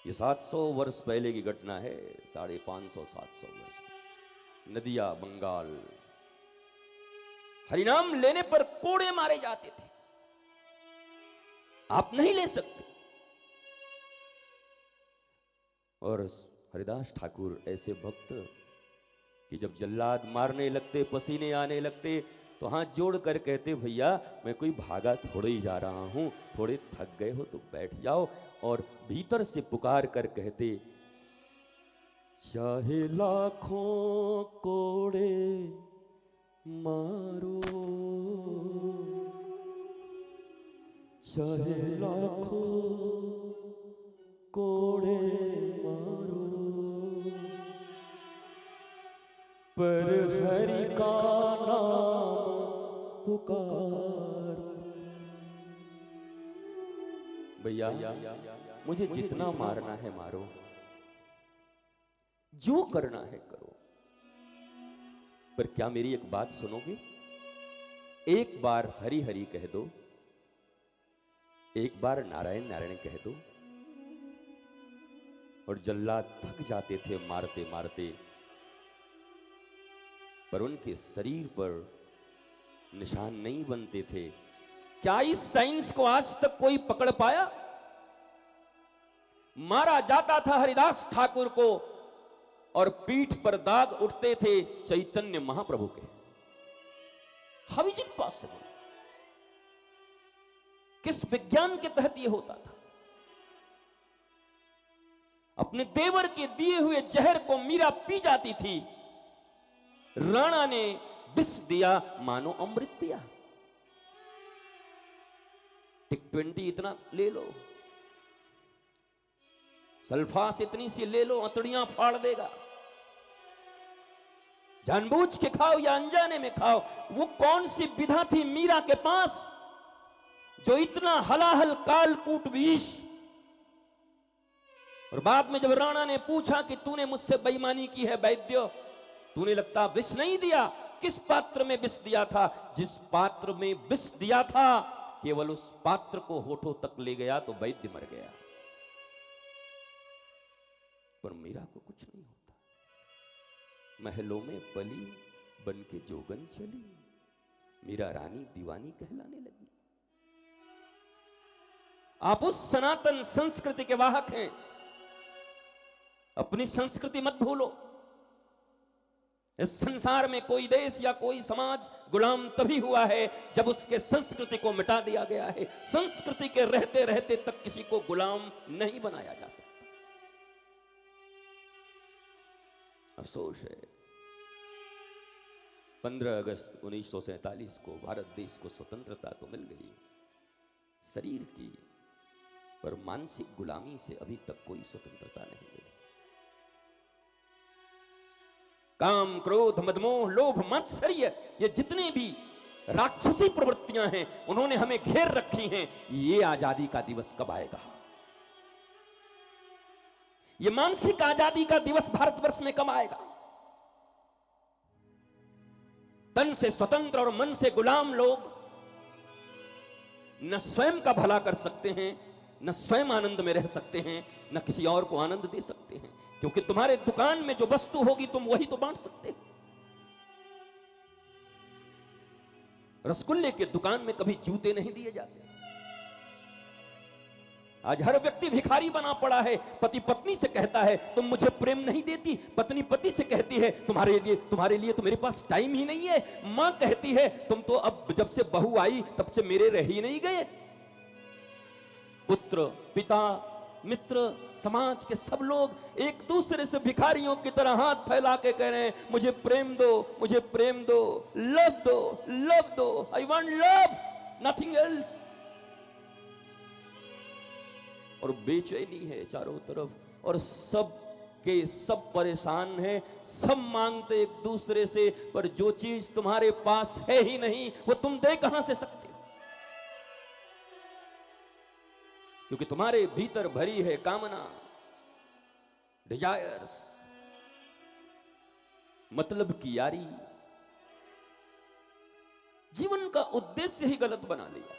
ये 700 वर्ष पहले की घटना है, 550-700 वर्ष में नदिया बंगाल, हरिनाम लेने पर कोड़े मारे जाते थे, आप नहीं ले सकते। और हरिदास ठाकुर ऐसे भक्त कि जब जल्लाद मारने लगते, पसीने आने लगते, तो हाथ जोड़ कर कहते, भैया मैं कोई भागा थोड़े ही जा रहा हूं, थोड़े थक गए हो तो बैठ जाओ। और भीतर से पुकार कर कहते, चाहे लाखों कोड़े मारो, चाहे लाखों कोड़े मारो, पर हरि का नाम पुकार। भैया मुझे जितना मारना है मारो, जो करना है करो, पर क्या मेरी एक बात सुनोगे? एक बार हरि हरि कह दो, एक बार नारायण नारायण कह दो। और जल्लाद थक जाते थे मारते मारते, पर उनके शरीर पर निशान नहीं बनते थे। क्या इस साइंस को आज तक कोई पकड़ पाया? मारा जाता था हरिदास ठाकुर को और पीठ पर दाग उठते थे चैतन्य महाप्रभु के। How is it possible? किस विज्ञान के तहत यह होता था? अपने देवर के दिए हुए जहर को मीरा पी जाती थी, राणा ने विष दिया मानो अमृत पिया। टिक 20 इतना ले लो, सल्फास इतनी सी ले लो, अंतड़ियां फाड़ देगा। जानबूझ के खाओ या अनजाने में खाओ, वो कौन सी विधा थी मीरा के पास जो इतना हलाहल कालकूट विष। और बाद में जब राणा ने पूछा कि तूने मुझसे बेईमानी की है वैद्य, तूने लगता विष नहीं दिया। किस पात्र में विष दिया था? जिस पात्र में विष दिया था, केवल उस पात्र को होठों तक ले गया तो वैद्य मर गया, पर मीरा को कुछ नहीं होता। महलों में पली, बन के जोगन चली, मीरा रानी दीवानी कहलाने लगी। आप उस सनातन संस्कृति के वाहक हैं, अपनी संस्कृति मत भूलो। इस संसार में कोई देश या कोई समाज गुलाम तभी हुआ है जब उसके संस्कृति को मिटा दिया गया है। संस्कृति के रहते रहते तक किसी को गुलाम नहीं बनाया जा सकता। अफसोस है 15 अगस्त 1947 को भारत देश को स्वतंत्रता तो मिल गई शरीर की, पर मानसिक गुलामी से अभी तक कोई स्वतंत्रता नहीं मिली। काम, क्रोध, मदमोह, लोभ, मत्सर्य, ये जितने भी राक्षसी प्रवृत्तियां हैं, उन्होंने हमें घेर रखी हैं। ये आजादी का दिवस कब आएगा? ये मानसिक आजादी का दिवस भारतवर्ष में कब आएगा? तन से स्वतंत्र और मन से गुलाम लोग न स्वयं का भला कर सकते हैं, न स्वयं आनंद में रह सकते हैं, न किसी और को आनंद दे सकते हैं। क्योंकि तुम्हारे दुकान में जो वस्तु होगी तुम वही तो बांट सकते हो। रसगुल्ले के दुकान में कभी जूते नहीं दिए जाते। आज हर व्यक्ति भिखारी बना पड़ा है। पति पत्नी से कहता है तुम मुझे प्रेम नहीं देती, पत्नी पति से कहती है तुम्हारे लिए तो मेरे पास टाइम ही नहीं है। मां कहती है तुम तो अब जब से बहू आई तब से मेरे रह ही नहीं गए। पुत्र, पिता, मित्र, समाज के सब लोग एक दूसरे से भिखारियों की तरह हाथ फैला के कह रहे हैं मुझे प्रेम दो, मुझे प्रेम दो, लव दो, लव दो, I want love, nothing else. और बेचैनी है चारों तरफ और सब परेशान हैं, सब मांगते एक दूसरे से, पर जो चीज तुम्हारे पास है ही नहीं वो तुम दे कहां से सकते? क्योंकि तुम्हारे भीतर भरी है कामना, डिजायर्स, मतलब की यारी। जीवन का उद्देश्य ही गलत बना लिया।